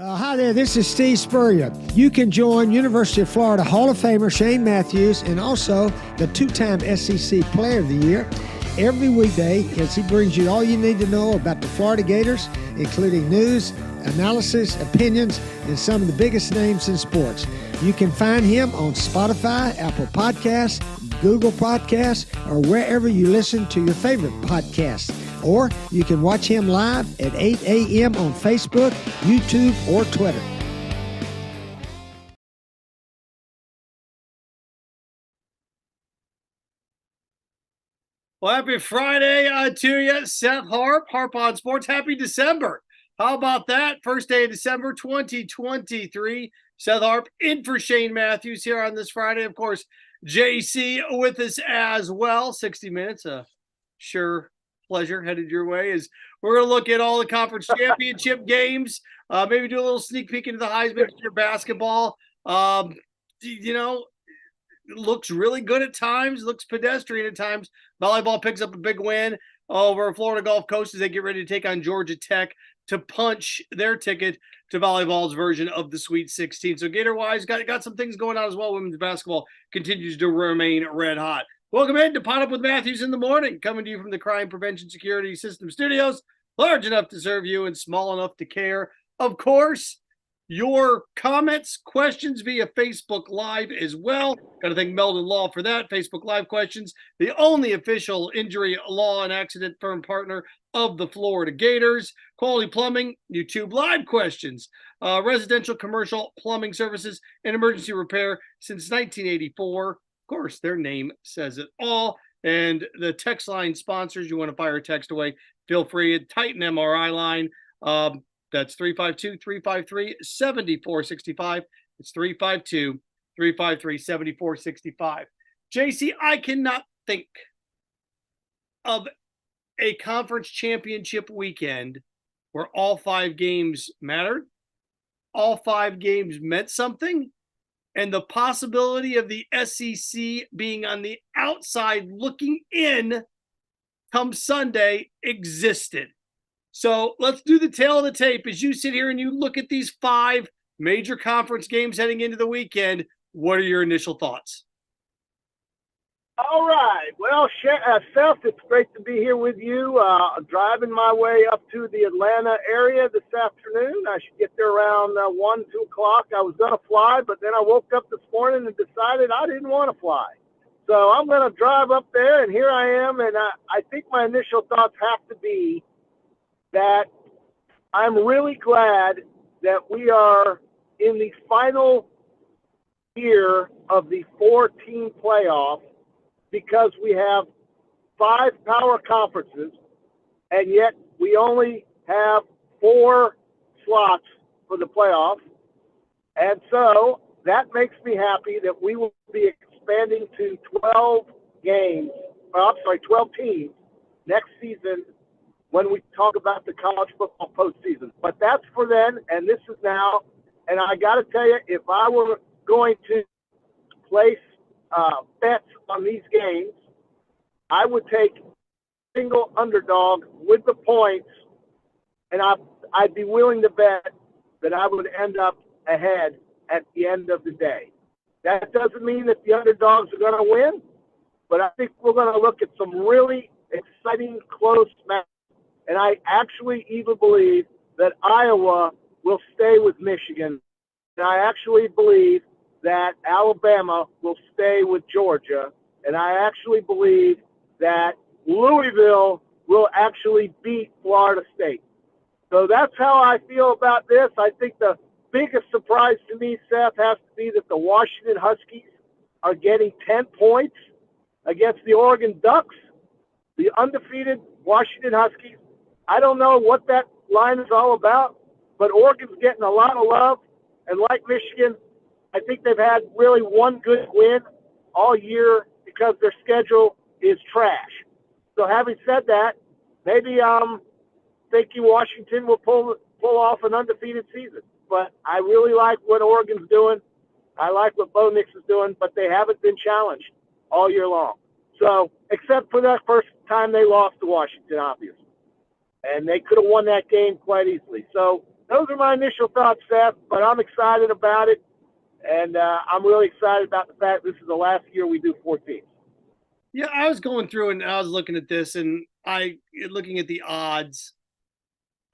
Hi there, this is Steve Spurrier. You can join University of Florida Hall of Famer Shane Matthews and also the two-time SEC Player of the Year every weekday as he brings you all you need to know about the Florida Gators, including news, analysis, opinions, and some of the biggest names in sports. You can find him on Spotify, Apple Podcasts, Google Podcasts, or wherever you listen to your favorite podcasts. Or you can watch him live at 8 a.m. on Facebook, YouTube, or Twitter. Well, happy Friday to you, Seth Harp, Harp on Sports. Happy December. How about that? First day of December 2023. Seth Harp in for Shane Matthews here on this Friday. Of course, JC with us as well. 60 minutes. Sure pleasure headed your way as we're going to look at all the conference championship games. Maybe do a little sneak peek into the Heisman basketball. It looks really good at times, looks pedestrian at times. Volleyball picks up a big win over Florida Gulf Coast as they get ready to take on Georgia Tech to punch their ticket to volleyball's version of the Sweet 16. So Gator-wise, got some things going on as well. Women's basketball continues to remain red hot. Welcome in to PodUp with Matthews in the morning, coming to you from the Crime Prevention Security System Studios, large enough to serve you and small enough to care. Of course, your comments, questions via Facebook Live as well. Got to thank Meldon Law for that. Facebook Live questions, the only official injury law and accident firm partner of the Florida Gators. Quality Plumbing, YouTube Live questions, residential commercial plumbing services and emergency repair since 1984. Of course, their name says it all. And the text line sponsors, you want to fire a text away, feel free. Titan MRI line. That's 352-353-7465. It's 352-353-7465. JC, I cannot think of a conference championship weekend where all 5 games mattered, all 5 games meant something, and the possibility of the SEC being on the outside looking in come Sunday existed. So let's do the tail of the tape as you sit here and you look at these 5 major conference games heading into the weekend. What are your initial thoughts? All right. Well, Seth, it's great to be here with you. Driving my way up to the Atlanta area this afternoon. I should get there around 1, 2 o'clock. I was going to fly, but then I woke up this morning and decided I didn't want to fly. So I'm going to drive up there, and here I am. And I think my initial thoughts have to be that I'm really glad that we are in the final year of the 4-team playoff, because we have 5 power conferences, and yet we only have 4 slots for the playoffs. And so that makes me happy that we will be expanding to 12 teams next season when we talk about the college football postseason. But that's for then, and this is now. And I got to tell you, if I were going to place bets on these games, I would take single underdog with the points, and I'd be willing to bet that I would end up ahead at the end of the day. That doesn't mean that the underdogs are going to win, but I think we're going to look at some really exciting, close matches. And I actually even believe that Iowa will stay with Michigan. And I actually believe that Alabama will stay with Georgia. And I actually believe that Louisville will actually beat Florida State. So that's how I feel about this. I think the biggest surprise to me, Seth, has to be that the Washington Huskies are getting 10 points against the Oregon Ducks, the undefeated Washington Huskies. I don't know what that line is all about, but Oregon's getting a lot of love. And like Michigan, I think they've had really one good win all year because their schedule is trash. So having said that, maybe I'm thinking Washington will pull off an undefeated season. But I really like what Oregon's doing. I like what Bo Nix is doing, but they haven't been challenged all year long. So except for that first time they lost to Washington, obviously. And they could have won that game quite easily. So those are my initial thoughts, Seth, but I'm excited about it. And I'm really excited about the fact this is the last year we do 4 teams. Yeah, I was going through and I was looking at this, and looking at the odds.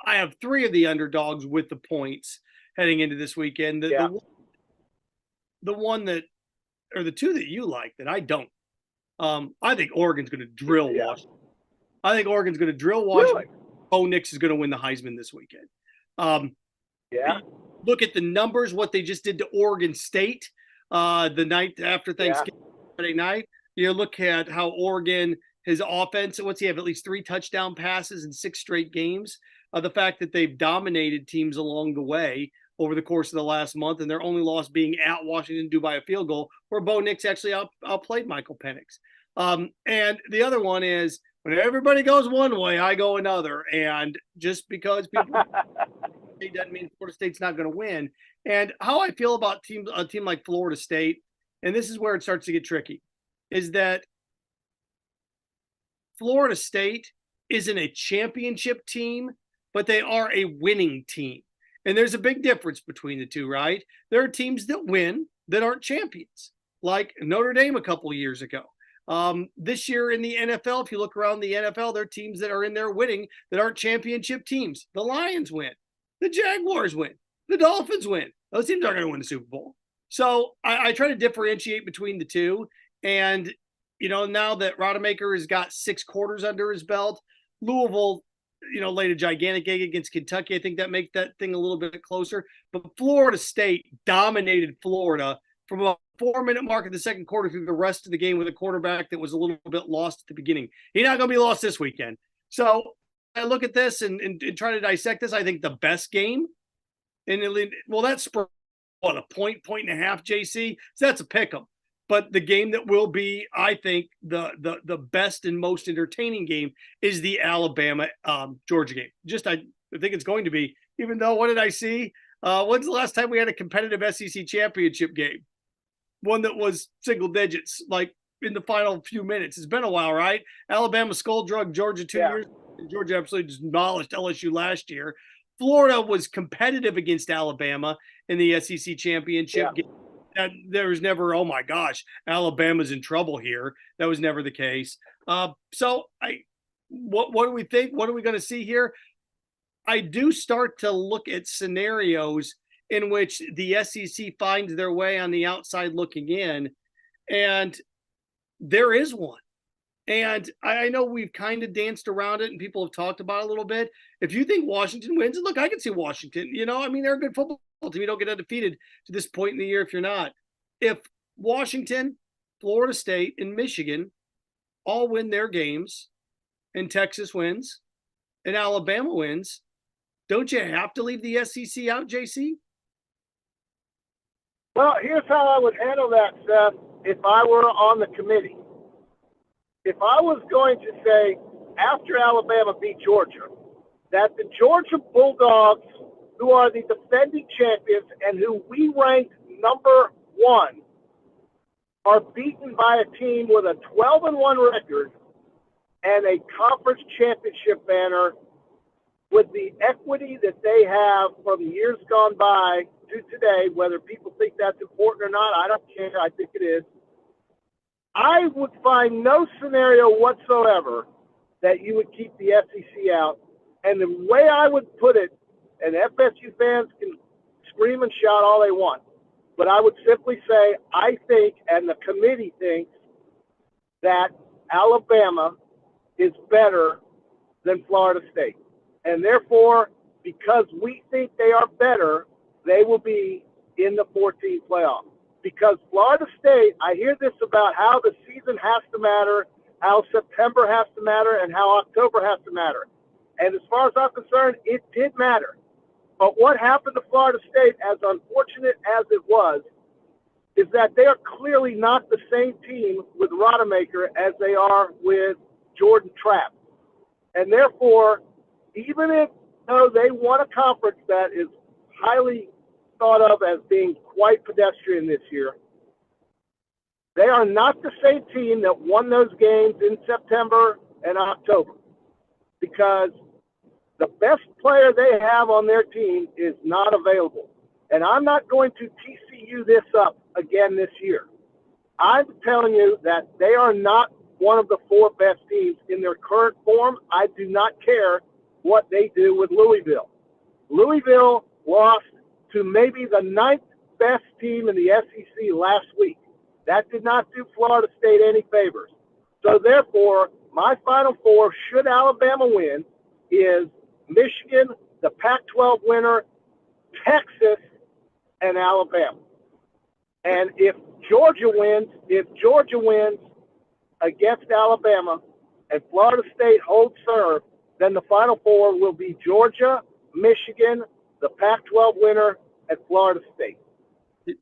I have 3 of the underdogs with the points heading into this weekend. The one that, or the 2 that you like that I don't. I think Oregon's going to drill Washington. I think Oregon's going to drill Washington. Really? Bo Nix is going to win the Heisman this weekend. Look at the numbers, what they just did to Oregon State the night after Thanksgiving, Friday night. You look at how Oregon, his offense, what's he have, at least 3 touchdown passes in 6 straight games. The fact that they've dominated teams along the way over the course of the last month, and their only loss being at Washington due by a field goal, where Bo Nix actually outplayed Michael Penix. And the other one is, when everybody goes one way, I go another. And just because people it doesn't mean Florida State's not going to win. And how I feel about a team like Florida State, and this is where it starts to get tricky, is that Florida State isn't a championship team, but they are a winning team. And there's a big difference between the two, right? There are teams that win that aren't champions, like Notre Dame a couple of years ago. This year in the NFL, if you look around the NFL, there are teams that are in there winning that aren't championship teams. The Lions win. The Jaguars win. The Dolphins win. Those teams aren't going to win the Super Bowl. So I try to differentiate between the two. And, now that Rodemaker has got 6 quarters under his belt, Louisville, laid a gigantic egg against Kentucky. I think that makes that thing a little bit closer. But Florida State dominated Florida from about 4-minute mark in the second quarter through the rest of the game with a quarterback that was a little bit lost at the beginning. He's not going to be lost this weekend. So I look at this and try to dissect this. I think the best game, that's a point and a half, JC. So that's a pick 'em. But the game that will be, I think, the best and most entertaining game is the Alabama Georgia game. I think it's going to be, even though, what did I see? When's the last time we had a competitive SEC championship game? One that was single digits, like in the final few minutes. It's been a while, right? Alabama skull drug Georgia 2 years. Georgia absolutely demolished LSU last year. Florida was competitive against Alabama in the SEC championship game. There was never, oh my gosh, Alabama's in trouble here. That was never the case. What do we think? What are we going to see here? I do start to look at scenarios in which the SEC finds their way on the outside looking in, and there is one. And I know we've kind of danced around it and people have talked about it a little bit. If you think Washington wins, look, I can see Washington. They're a good football team. You don't get undefeated to this point in the year if you're not. If Washington, Florida State, and Michigan all win their games, and Texas wins, and Alabama wins, don't you have to leave the SEC out, JC? Well, here's how I would handle that, Seth, if I were on the committee. If I was going to say, after Alabama beat Georgia, that the Georgia Bulldogs, who are the defending champions and who we ranked number 1, are beaten by a team with a 12-1 record and a conference championship banner with the equity that they have from years gone by to today, whether people think that's important or not, I don't care. I think it is. I would find no scenario whatsoever that you would keep the SEC out. And the way I would put it, and FSU fans can scream and shout all they want, but I would simply say, I think, and the committee thinks, that Alabama is better than Florida State. And therefore, because we think they are better, they will be in the 14 playoff. Because Florida State, I hear this about how the season has to matter, how September has to matter, and how October has to matter. And as far as I'm concerned, it did matter. But what happened to Florida State, as unfortunate as it was, is that they are clearly not the same team with Rodemaker as they are with Jordan Trapp. And therefore, even if they won a conference that is highly thought of as being quite pedestrian this year, they are not the same team that won those games in September and October, because The best player they have on their team is not available. And I'm not going to TCU this up again this year. I'm telling you that they are not one of the 4 best teams in their current form. I do not care what they do with Louisville. Louisville lost to maybe the 9th best team in the SEC last week. That did not do Florida State any favors. So therefore, my Final Four, should Alabama win, is Michigan, the Pac-12 winner, Texas, and Alabama. And if Georgia wins against Alabama and Florida State holds serve, then the Final Four will be Georgia, Michigan, the Pac-12 winner, and Florida State.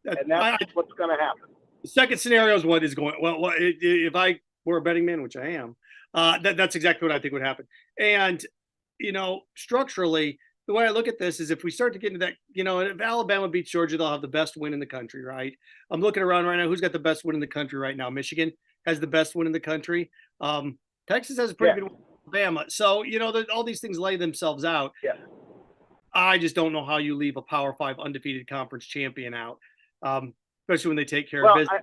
And that's what's going to happen. The second scenario is what is going. Well, if I were a betting man, which I am, that's exactly what I think would happen. And structurally, the way I look at this is if we start to get into that, if Alabama beats Georgia, they'll have the best win in the country, right? I'm looking around right now. Who's got the best win in the country right now? Michigan has the best win in the country. Texas has a pretty good win in Alabama. So, all these things lay themselves out. Yeah. I just don't know how you leave a Power 5 undefeated conference champion out, especially when they take care of business.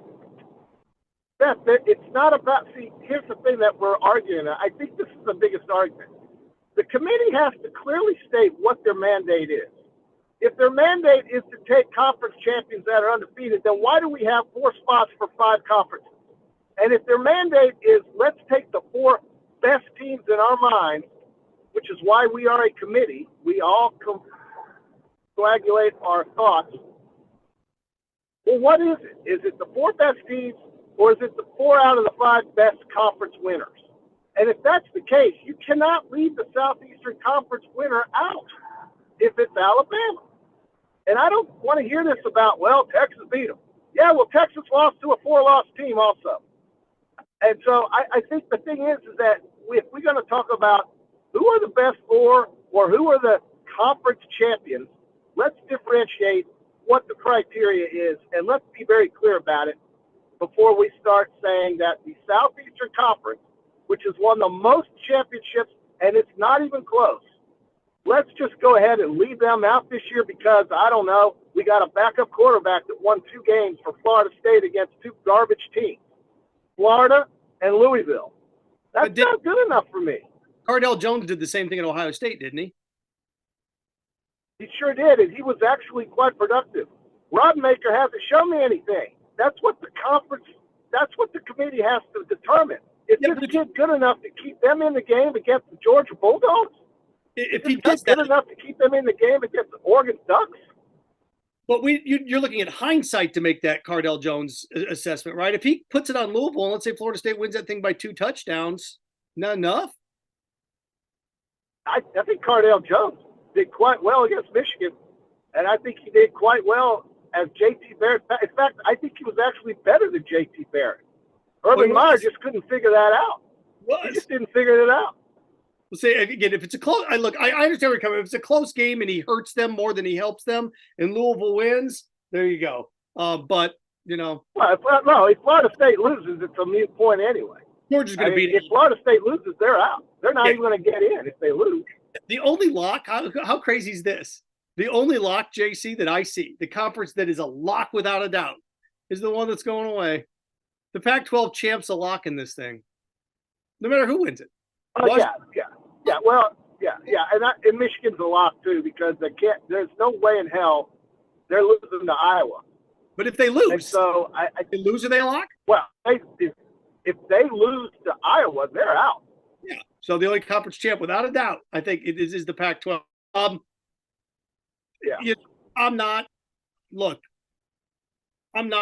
Beth, it's not about – see, here's the thing that we're arguing. I think this is the biggest argument. The committee has to clearly state what their mandate is. If their mandate is to take conference champions that are undefeated, then why do we have 4 spots for 5 conferences? And if their mandate is let's take the 4 best teams in our minds, which is why we are a committee, we all coagulate our thoughts. Well, what is it? Is it the 4 best teams, or is it the 4 out of the 5 best conference winners? And if that's the case, you cannot leave the Southeastern Conference winner out if it's Alabama. And I don't want to hear this about, well, Texas beat them. Yeah, well, Texas lost to a 4-loss team also. And so I think the thing is that if we're going to talk about who are the best 4 or who are the conference champions, let's differentiate what the criteria is, and let's be very clear about it before we start saying that the Southeastern Conference, which has won the most championships, and it's not even close. Let's just go ahead and leave them out this year because, I don't know, we got a backup quarterback that won 2 games for Florida State against 2 garbage teams, Florida and Louisville. That's not good enough for me. Cardell Jones did the same thing at Ohio State, didn't he? He sure did, and he was actually quite productive. Rodmaker hasn't shown me anything. That's what the committee has to determine. Is this kid good enough to keep them in the game against the Georgia Bulldogs? If he does good enough to keep them in the game against the Oregon Ducks? But you're looking at hindsight to make that Cardell Jones assessment, right? If he puts it on Louisville, and let's say Florida State wins that thing by 2 touchdowns, not enough? I think Cardell Jones did quite well against Michigan, and I think he did quite well as J.T. Barrett. In fact, I think he was actually better than J.T. Barrett. Urban Meyer just couldn't figure that out. He just didn't figure it out. We'll say again, if it's a close, I understand where you're coming. If it's a close game and he hurts them more than he helps them, and Louisville wins, there you go. But well, if Florida State loses, it's a moot point anyway. Georgia's going to beat. If Florida State loses, they're out. They're not even going to get in if they lose. The only lock, how crazy is this? The only lock, JC, that I see, the conference that is a lock without a doubt, is the one that's going away. The Pac-12 champ's a lock in this thing, no matter who wins it. And Michigan's a lock too because they can't. There's no way in hell they're losing to Iowa. But if they lose, and so they lose, are they a lock? Well, if they lose to Iowa, they're out. Yeah. So the only conference champ, without a doubt, I think it is the Pac-12. I'm not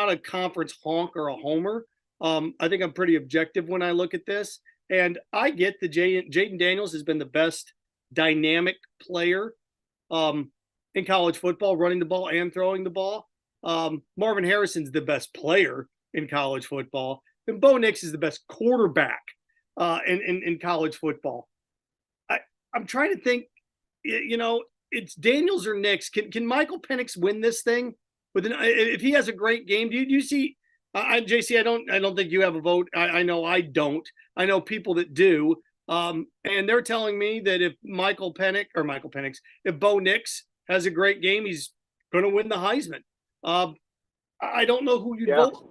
a conference honk or a homer. I think I'm pretty objective when I look at this. And I get that Jaden Daniels has been the best dynamic player in college football, running the ball and throwing the ball. Marvin Harrison's the best player in college football. And Bo Nix is the best quarterback in college football. I'm trying to think, it's Daniels or Nix. Can Michael Penix win this thing? If he has a great game, do you see JC, I don't think you have a vote. I know I don't. I know people that do. And they're telling me that if if Bo Nix has a great game, he's going to win the Heisman. I don't know who you'd vote.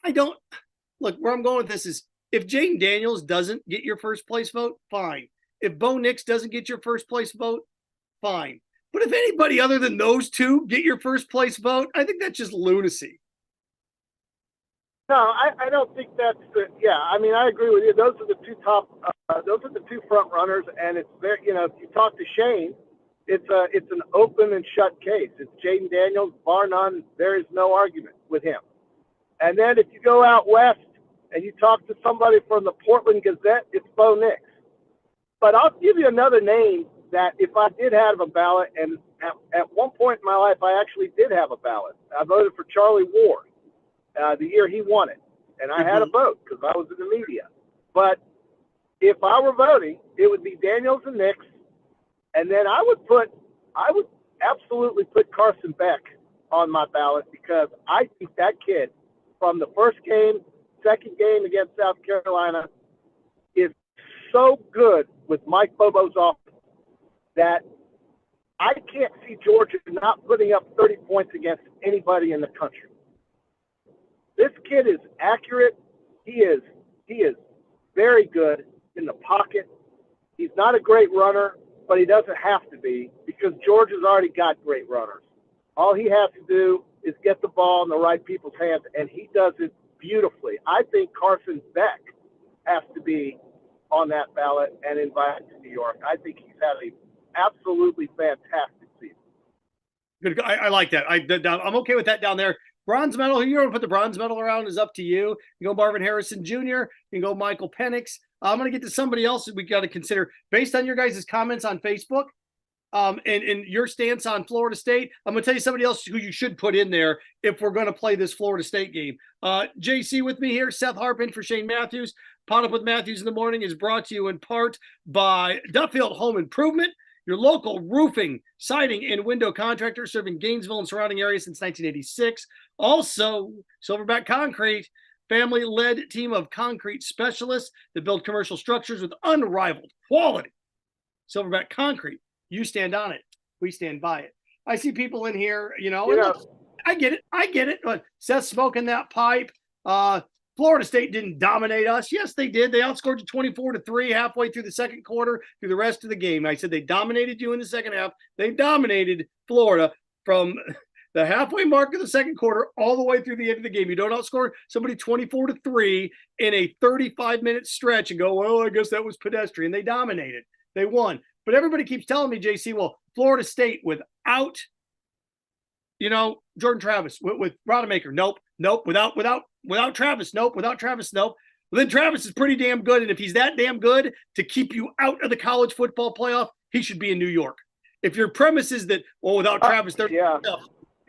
I don't look where I'm going with this is if Jaden Daniels doesn't get your first place vote, fine. If Bo Nix doesn't get your first place vote, fine. But if anybody other than those two get your first place vote, I think that's just lunacy. No, I don't think that's I mean, I agree with you. Those are the two those are the two front runners, and it's very, if you talk to Shane, it's an open and shut case. It's Jaden Daniels, bar none. There is no argument with him. And then if you go out west and you talk to somebody from the Portland Gazette, it's Bo Nix. But I'll give you another name that if I did have a ballot, and at one point in my life I actually did have a ballot. I voted for Charlie Ward. The year he won it, and I had a vote because I was in the media. But if I were voting, it would be Daniels and Nix, and then I would absolutely put Carson Beck on my ballot because I think that kid from the first game, second game against South Carolina is so good with Mike Bobo's offense that I can't see Georgia not putting up 30 points against anybody in the country. This kid is accurate. He is very good in the pocket. He's not a great runner, but he doesn't have to be because Georgia's already got great runners. All he has to do is get the ball in the right people's hands, and he does it beautifully. I think Carson Beck has to be on that ballot and invited to New York. I think he's had an absolutely fantastic season. Good. I like that. I'm okay with that down there. Bronze medal, who you want to put the bronze medal around is up to you. You go Marvin Harrison Jr., you can go Michael Penix. I'm going to get to somebody else that we got to consider. Based on your guys' comments on Facebook and your stance on Florida State, I'm going to tell you somebody else who you should put in there if we're going to play this Florida State game. JC with me here, Seth Harp in for Shane Matthews. PodUp with Matthews in the morning is brought to you in part by Duffield Home Improvement, your local roofing, siding, and window contractor serving Gainesville and surrounding areas since 1986. Also, Silverback Concrete, family-led team of concrete specialists that build commercial structures with unrivaled quality. Silverback Concrete, you stand on it. We stand by it. I see people in here, look, I get it. But Seth smoking that pipe. Florida State didn't dominate us. Yes, they did. They outscored you 24-3 halfway through the second quarter, through the rest of the game. I said they dominated you in the second half. They dominated Florida from the halfway mark of the second quarter all the way through the end of the game. You don't outscore somebody 24-3 in a 35-minute stretch and go, well, I guess that was pedestrian. They dominated. They won. But everybody keeps telling me, JC, well, Florida State without, Jordan Travis, with Rodemaker, nope. Without Travis, nope. Without Travis, nope. Well, then Travis is pretty damn good. And if he's that damn good to keep you out of the college football playoff, he should be in New York. If your premise is that, without Travis, they're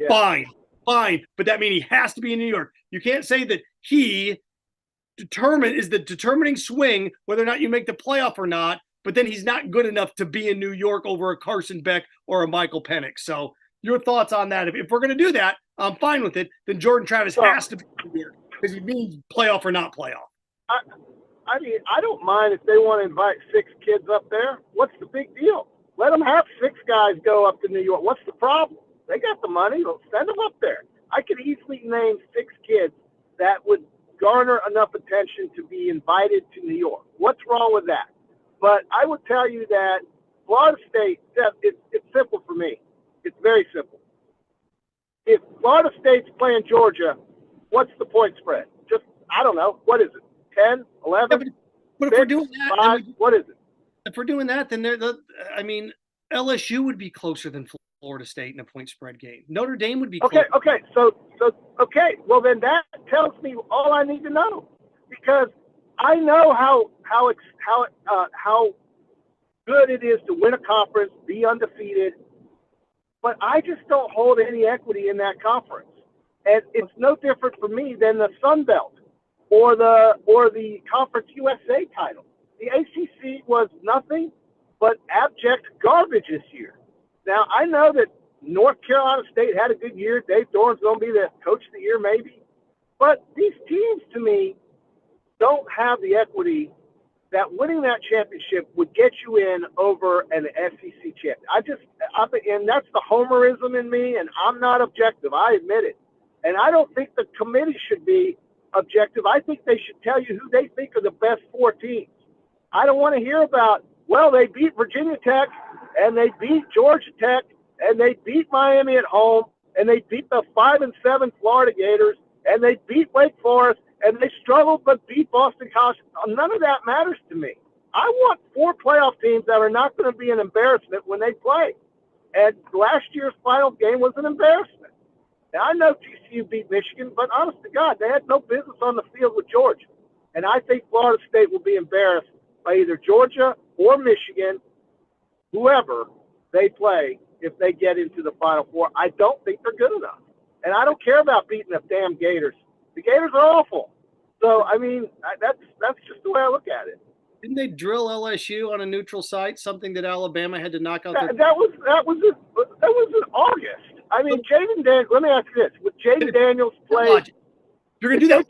fine. But that means he has to be in New York. You can't say that he is the determining swing whether or not you make the playoff or not, but then he's not good enough to be in New York over a Carson Beck or a Michael Penix. So your thoughts on that? If we're going to do that, I'm fine with it. Then Jordan Travis has to be here because he means playoff or not playoff. I mean, I don't mind if they want to invite 6 kids up there. What's the big deal? Let them have 6 guys go up to New York. What's the problem? They got the money. They'll send them up there. I could easily name 6 kids that would garner enough attention to be invited to New York. What's wrong with that? But I would tell you that Florida State, it's simple for me. It's very simple. If Florida State's playing Georgia, what's the point spread? Just, I don't know. What is it? 10, 11? But if we're doing that, 5, what is it? If we're doing that, then LSU would be closer than Florida State in a point spread game. Notre Dame would be closer. Okay. So, well, then that tells me all I need to know because I know how good it is to win a conference, be undefeated, but I just don't hold any equity in that conference. And it's no different for me than the Sun Belt or the Conference USA title. The ACC was nothing but abject garbage this year. Now, I know that North Carolina State had a good year. Dave Doran's going to be the coach of the year maybe. But these teams, to me, don't have the equity that winning that championship would get you in over an SEC champ. And that's the homerism in me, and I'm not objective. I admit it. And I don't think the committee should be objective. I think they should tell you who they think are the best 4 teams. I don't want to hear about, well, they beat Virginia Tech, and they beat Georgia Tech, and they beat Miami at home, and they beat the 5 and 7 Florida Gators, and they beat Wake Forest, and they struggled but beat Boston College. None of that matters to me. I want 4 playoff teams that are not going to be an embarrassment when they play. And last year's final game was an embarrassment. Now, I know TCU beat Michigan, but honest to God, they had no business on the field with Georgia. And I think Florida State will be embarrassed by either Georgia or Michigan, whoever they play, if they get into the Final Four. I don't think they're good enough. And I don't care about beating the damn Gators. The Gators are awful. So, I mean, that's just the way I look at it. Didn't they drill LSU on a neutral site, something that Alabama had to knock out? That was in August. I mean, Jaden Daniels, let me ask you this. Would Jaden Daniels play? You're going to do that. If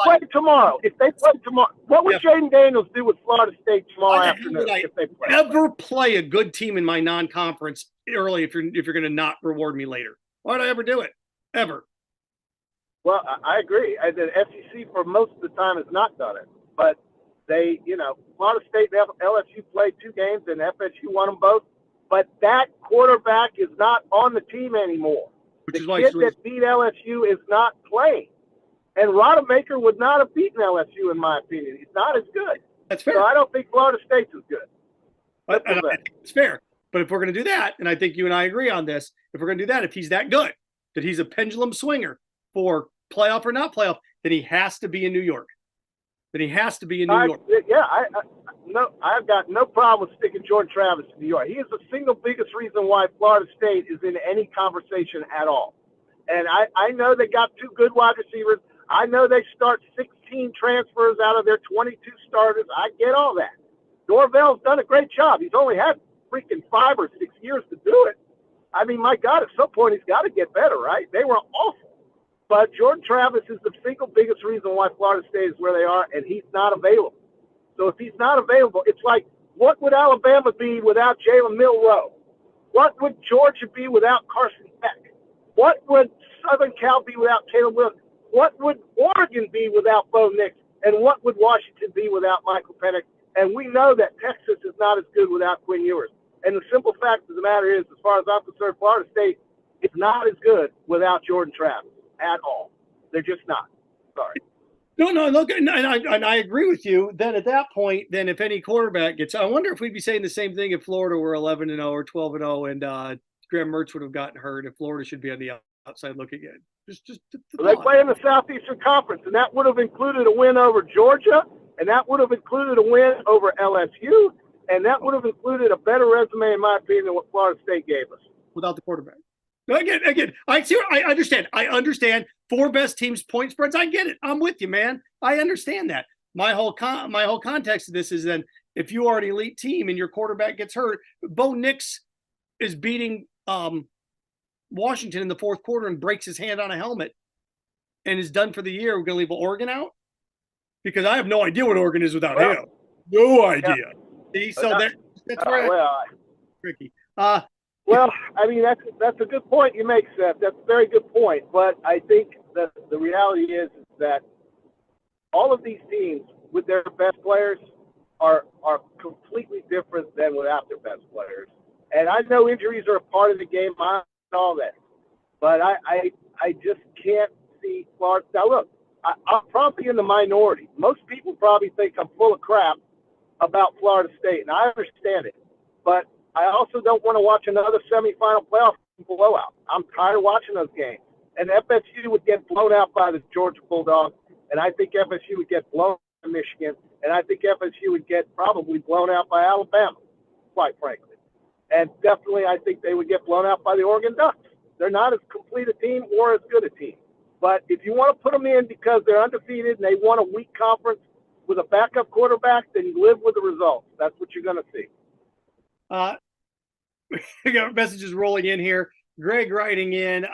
they play tomorrow, what would Jaden Daniels do with Florida State tomorrow afternoon if they play? Never play a good team in my non-conference early if you're going to not reward me later. Why would I ever do it? Ever. Well, I agree. The SEC for most of the time has not done it. But they, Florida State and LSU played 2 games and FSU won them both. But that quarterback is not on the team anymore. The kid that beat LSU is not playing. And Rodemaker would not have beaten LSU, in my opinion. He's not as good. That's fair. So I don't think Florida State's as good. I think it's fair. But if we're going to do that, and I think you and I agree on this, if we're going to do that, if he's that good, that he's a pendulum swinger for playoff or not playoff, then he has to be in New York. Then he has to be in New York. Yeah, I've got no problem with sticking Jordan Travis in New York. He is the single biggest reason why Florida State is in any conversation at all. And I know they got 2 good wide receivers. I know they start 16 transfers out of their 22 starters. I get all that. Norvell's done a great job. He's only had freaking 5 or 6 years to do it. I mean, my God, at some point he's got to get better, right? They were awful. But Jordan Travis is the single biggest reason why Florida State is where they are, and he's not available. So if he's not available, it's like, what would Alabama be without Jalen Milroe? What would Georgia be without Carson Beck? What would Southern Cal be without Caleb Williams? What would Oregon be without Bo Nix? And what would Washington be without Michael Penix? And we know that Texas is not as good without Quinn Ewers. And the simple fact of the matter is, as far as I'm concerned, Florida State is not as good without Jordan Travis at all. They're just not. Sorry. No, look, and I agree with you. Then at that point, then if any quarterback gets, I wonder if we'd be saying the same thing if Florida were 11-0 or 12-0 and Graham Mertz would have gotten hurt. If Florida should be on the outside looking in. They play in the Southeastern Conference, and that would have included a win over Georgia, and that would have included a win over LSU, and that would have included a better resume, in my opinion, than what Florida State gave us. Without the quarterback. Again, I understand. I understand 4 best teams point spreads. I get it. I'm with you, man. I understand that. My whole context of this is then if you are an elite team and your quarterback gets hurt, Bo Nix is beating Washington in the 4th quarter and breaks his hand on a helmet and is done for the year. We're going to leave Oregon out? Because I have no idea what Oregon is without him. No idea. Yeah. See, so that's tricky. Well, I mean, that's a good point you make, Seth. That's a very good point. But I think that the reality is that all of these teams with their best players are completely different than without their best players. And I know injuries are a part of the game. I know all that. But I just can't see Florida. Now, look, I'm probably in the minority. Most people probably think I'm full of crap about Florida State, and I understand it. But I also don't want to watch another semifinal playoff blowout. I'm tired of watching those games. And FSU would get blown out by the Georgia Bulldogs, and I think FSU would get blown out by Michigan, and I think FSU would get probably blown out by Alabama, quite frankly. And definitely I think they would get blown out by the Oregon Ducks. They're not as complete a team or as good a team. But if you want to put them in because they're undefeated and they won a weak conference with a backup quarterback, then you live with the results. That's what you're going to see. We got messages rolling in here. Greg writing in,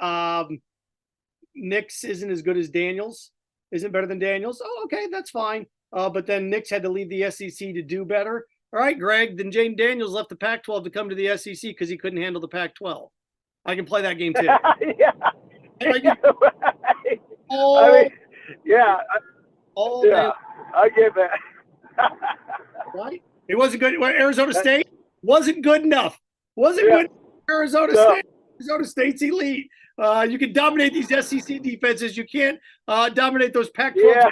Nix isn't as good as Daniels. Isn't better than Daniels. Oh, okay, that's fine. but then Nick's had to leave the SEC to do better. All right, Greg, then Jane Daniels left the Pac-12 to come to the SEC because he couldn't handle the Pac-12. I can play that game too. Yeah. Oh, I mean, yeah. oh, Yeah, I get that. right? It wasn't good. Arizona State wasn't good enough. Wasn't good. Arizona State. Arizona State's elite. You can dominate these SEC defenses. You can't dominate those Pac-12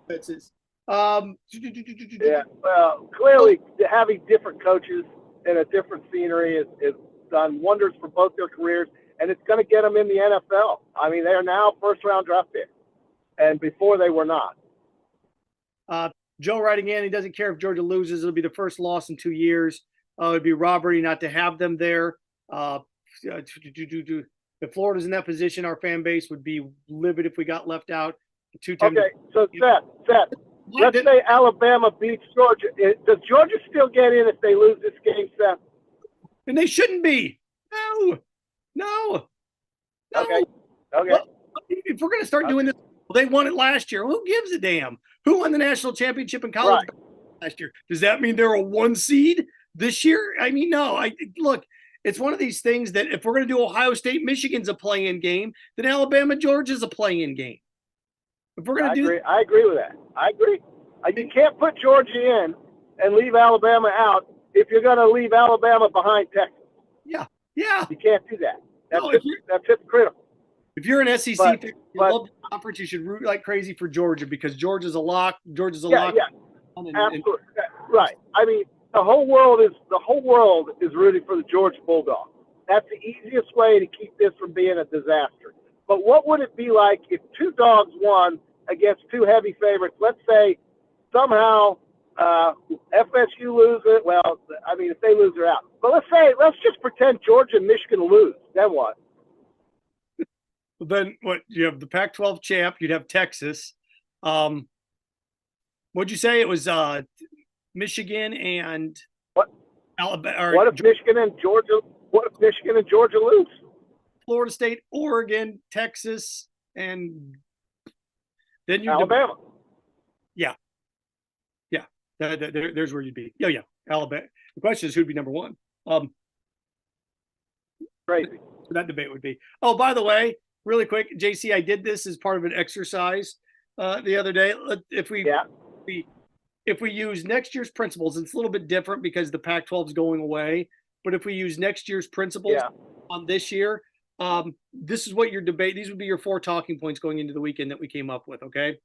defenses. Yeah. Well, clearly, having different coaches and a different scenery has done wonders for both their careers, and it's going to get them in the NFL. I mean, they are now first-round draft picks, and before they were not. Joe writing in, he doesn't care if Georgia loses. It'll be the first loss in 2 years. It'd be robbery not to have them there. If Florida's in that position, our fan base would be livid if we got left out. Okay, so Seth, let's say Alabama beats Georgia. Does Georgia still get in if they lose this game, Seth? And they shouldn't be. No. Okay. Well, if we're going to start doing this, well, they won it last year. Who gives a damn? Who won the national championship in college last year? Does that mean they're a 1 seed this year? I mean, no. Look, it's one of these things that if we're going to do Ohio State, Michigan's a play-in game, then Alabama, Georgia's a play-in game. If we're going to I agree with that. I agree. You can't put Georgia in and leave Alabama out if you're going to leave Alabama behind Texas. Yeah. You can't do that. That's hypocritical. If you're an SEC fan, you love the conference, you should root like crazy for Georgia because Georgia's a lock. Yeah, absolutely. Right. I mean, the whole world is rooting for the Georgia Bulldogs. That's the easiest way to keep this from being a disaster. But what would it be like if 2 dogs won against 2 heavy favorites? Let's say somehow FSU lose it. Well, I mean, if they lose, they're out. But let's just pretend Georgia and Michigan lose. Then what? Then what? You have the Pac-12 champ. You'd have Texas. What'd you say? It was Michigan and what? Alabama. What if Michigan and Georgia? What if Michigan and Georgia lose? Florida State, Oregon, Texas, and then you Alabama. There's where you'd be. Yeah. Alabama. The question is who'd be number 1. Crazy. That debate would be. Oh, by the way, really quick, JC, I did this as part of an exercise the other day. If we use next year's principles, it's a little bit different because the Pac-12 is going away. But if we use next year's principles on this year, this is what your debate. These would be your 4 talking points going into the weekend that we came up with. Okay,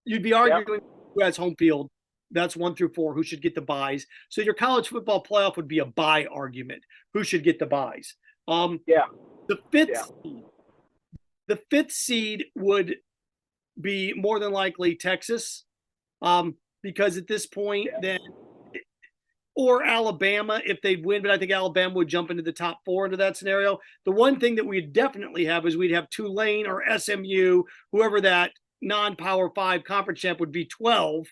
you'd be arguing who has home field. That's 1 through 4. Who should get the buys? So your college football playoff would be a buy argument. Who should get the buys? The fifth seed would be more than likely Texas, because at this point, then or Alabama if they'd win, but I think Alabama would jump into the top 4 into that scenario. The one thing that we'd definitely have is we'd have Tulane or SMU, whoever that non-Power 5 conference champ would be 12.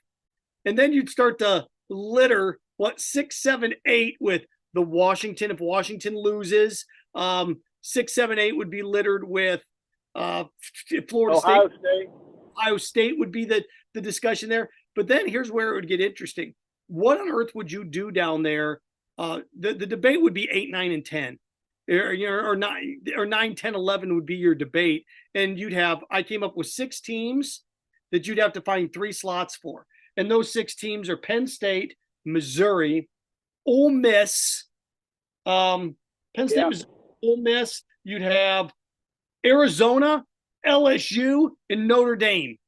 And then you'd start to litter 6, 7, 8 with the Washington. If Washington loses, 6, 7, 8 would be littered with Florida State. Ohio State would be the discussion there. But then here's where it would get interesting. What on earth would you do down there? The debate would be 8, 9, and 10. Or 9, 10, 11 would be your debate. And I came up with 6 teams that you'd have to find 3 slots for. And those 6 teams are Penn State, Missouri, Ole Miss, Penn State, Missouri, Ole Miss. You'd have Arizona, LSU, and Notre Dame.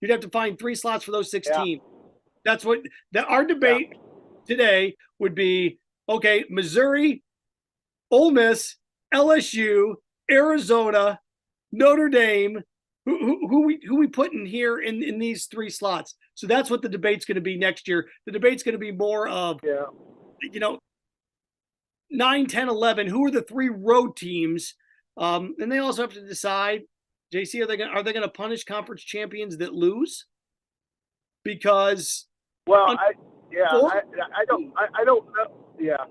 You'd have to find 3 slots for those 6 teams. That's what our debate today would be. Okay, Missouri, Ole Miss, LSU, Arizona, Notre Dame. Who we putting here in these 3 slots? So that's what the debate's going to be next year. The debate's going to be more of 9, 10, 11. Who are the 3 road teams? And they also have to decide. JC, are they going to punish conference champions that lose? Because I don't know. Yeah,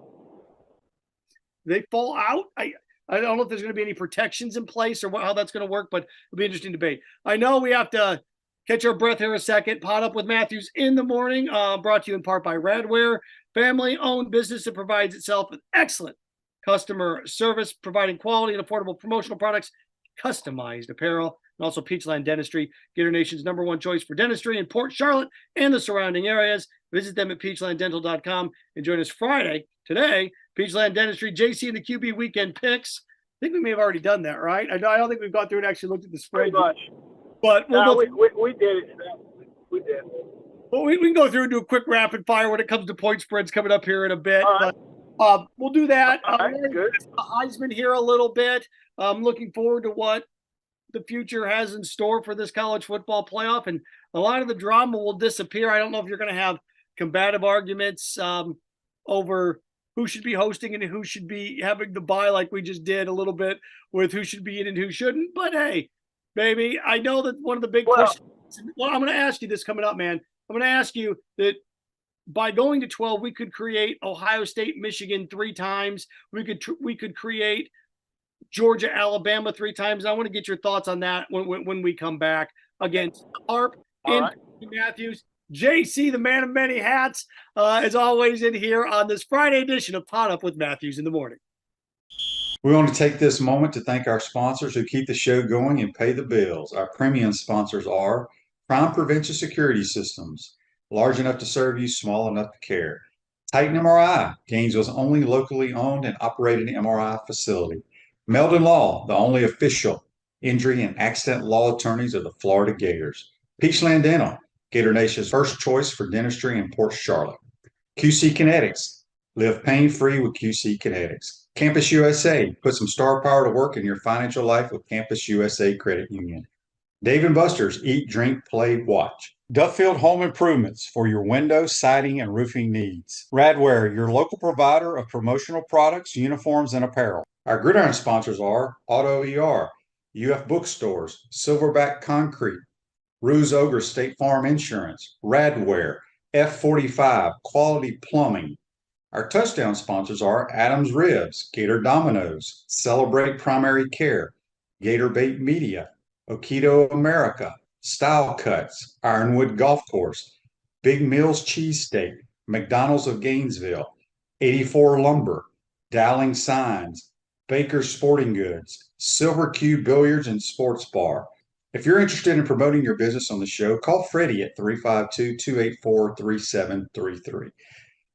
they fall out. I don't know if there's going to be any protections in place or how that's going to work, but it'll be an interesting debate. I know we have to catch our breath here a second. PodUp with Matthews in the morning, brought to you in part by Radware, family-owned business that provides itself with excellent customer service, providing quality and affordable promotional products, customized apparel, and also Peachland Dentistry, Gator Nation's #1 choice for dentistry in Port Charlotte and the surrounding areas. Visit them at peachlanddental.com and join us Friday, today, Peachland Dentistry, JC and the QB weekend picks. I think we may have already done that, right? I don't think we've gone through and actually looked at the spread. Pretty much. But we did it. We did. Well, we can go through and do a quick rapid fire when it comes to point spreads coming up here in a bit. All right. But we'll do that. All right, good. Heisman here a little bit. I'm looking forward to what the future has in store for this college football playoff, and a lot of the drama will disappear. I don't know if you're going to have combative arguments over who should be hosting and who should be having the bye, like we just did a little bit with who should be in and who shouldn't. But hey, baby, I know that one of the big questions. Well, I'm going to ask you this coming up, man. I'm going to ask you that by going to 12, we could create Ohio State, Michigan 3 times. We could create Georgia, Alabama 3 times. I want to get your thoughts on that when we come back. Again, Harp and Matthews, JC, the man of many hats, as always in here on this Friday edition of PodUp with Matthews in the morning. We want to take this moment to thank our sponsors who keep the show going and pay the bills. Our premium sponsors are Crime Prevention Security Systems, large enough to serve you, small enough to care. Titan MRI, Gainesville's only locally owned and operated MRI facility. Meldon Law, the only official injury and accident law attorneys of the Florida Gators. Peachland Dental, Gator Nation's first choice for dentistry in Port Charlotte. QC Kinetics, live pain-free with QC Kinetics. Campus USA, put some star power to work in your financial life with Campus USA Credit Union. Dave & Buster's, eat, drink, play, watch. Duffield Home Improvements for your window, siding, and roofing needs. Radware, your local provider of promotional products, uniforms, and apparel. Our gridiron sponsors are Auto ER, UF Bookstores, Silverback Concrete, Ruse Ogre State Farm Insurance, Radware, F45, Quality Plumbing. Our touchdown sponsors are Adams Ribs, Gator Dominoes, Celebrate Primary Care, Gator Bait Media, Okido America, Style Cuts, Ironwood Golf Course, Big Mills Cheesesteak, McDonald's of Gainesville, 84 Lumber, Dowling Signs, Baker's Sporting Goods, Silver Q Billiards and Sports Bar. If you're interested in promoting your business on the show, call Freddie at 352-284-3733.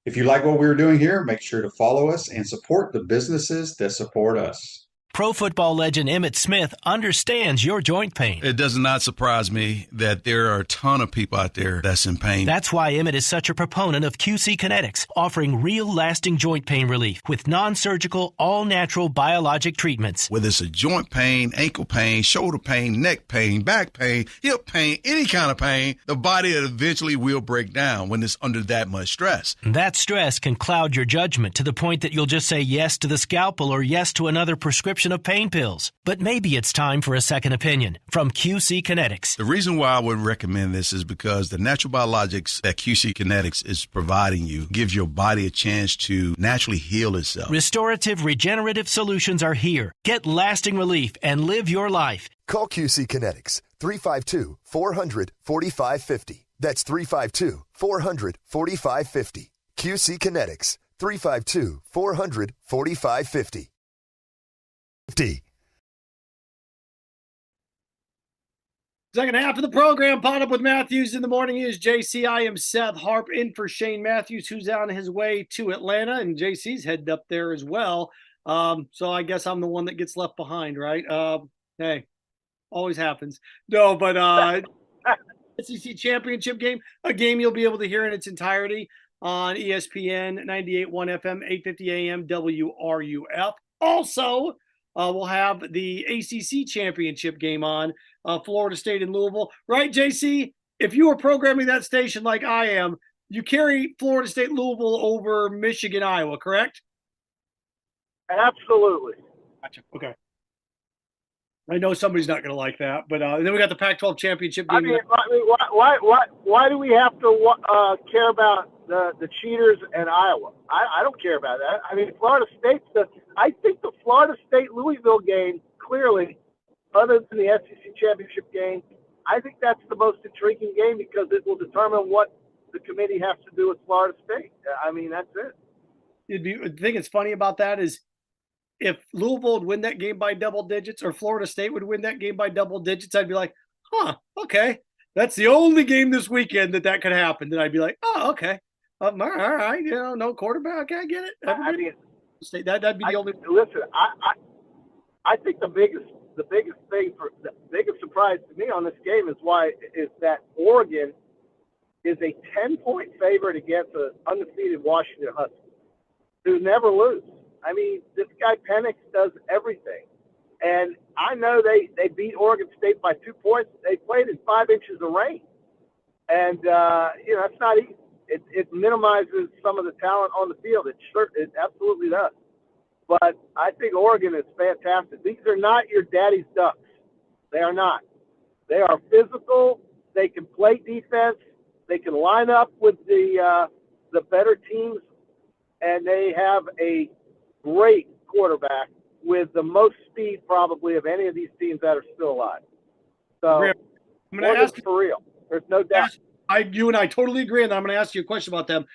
If you like what we're doing here, make sure to follow us and support the businesses that support us. Pro football legend Emmitt Smith understands your joint pain. It does not surprise me that there are a ton of people out there that's in pain. That's why Emmitt is such a proponent of QC Kinetics, offering real lasting joint pain relief with non-surgical, all-natural biologic treatments. Whether it's a joint pain, ankle pain, shoulder pain, neck pain, back pain, hip pain, any kind of pain, the body eventually will break down when it's under that much stress. That stress can cloud your judgment to the point that you'll just say yes to the scalpel or yes to another prescription of pain pills. But maybe it's time for a second opinion from QC Kinetics. The reason why I would recommend this is because the natural biologics that QC Kinetics is providing you gives your body a chance to naturally heal itself. Restorative, regenerative solutions are here. Get lasting relief and live your life. Call QC Kinetics, 352-400-4550. That's 352-400-4550. QC Kinetics, 352-400-4550. Second half of the program, PodUp with Matthews in the morning is JC. I am Seth Harp in for Shane Matthews, who's on his way to Atlanta, and JC's headed up there as well. So I guess I'm the one that gets left behind, right? Hey, always happens. No, but SEC championship game, a game you'll be able to hear in its entirety on ESPN 98.1 FM, 850 AM, WRUF. Also, we'll have the ACC championship game on Florida State and Louisville. Right, JC? If you were programming that station like I am, you carry Florida State Louisville over Michigan, Iowa, correct? Absolutely. Gotcha. Okay. I know somebody's not going to like that, but then we got the Pac-12 championship game. Why do we have to care about the cheaters and Iowa? I don't care about that. I mean, Florida State's I think the Florida State Louisville game, clearly, other than the SEC championship game, I think that's the most intriguing game because it will determine what the committee has to do with Florida State. I mean, that's it. The thing that's funny about that is if Louisville would win that game by double digits or Florida State would win that game by double digits, I'd be like, huh, okay. That's the only game this weekend that could happen. Then I'd be like, oh, okay. All right, no quarterback. I get it. I mean, that'd be the only. Listen, I think the biggest surprise to me on this game is that Oregon is a 10-point favorite against an undefeated Washington Huskies, who never lose. I mean, this guy Penix does everything. And I know they beat Oregon State by 2 points. They played in 5 inches of rain. And, that's not easy. It minimizes some of the talent on the field. It absolutely does. But I think Oregon is fantastic. These are not your daddy's ducks. They are not. They are physical. They can play defense. They can line up with the better teams. And they have a great quarterback with the most speed probably of any of these teams that are still alive. So I'm going to ask you for real. There's no doubt. You and I totally agree on that. I'm going to ask you a question about them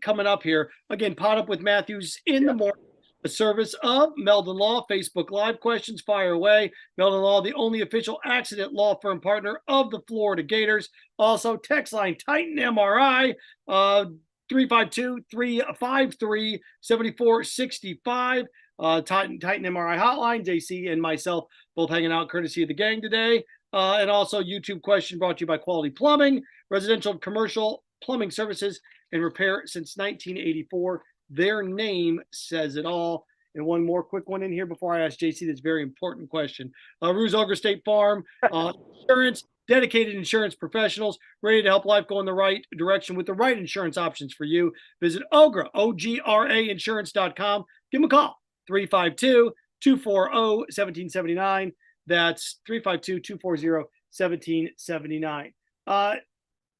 coming up here. Again, PodUp with Matthews in the morning. The service of Meldon Law. Facebook Live questions, fire away. Meldon Law, the only official accident law firm partner of the Florida Gators. Also, text line Titan MRI, 352-353-7465. Titan MRI hotline. JC and myself both hanging out courtesy of the gang today. And also YouTube question brought to you by Quality Plumbing, residential and commercial plumbing services and repair since 1984. Their name says it all. And one more quick one in here before I ask JC this very important question. Ruse Ogre State Farm, insurance, dedicated insurance professionals, ready to help life go in the right direction with the right insurance options for you. Visit Ogra, O-G-R-A insurance.com. Give them a call, 352-240-1779. That's 352-240-1779.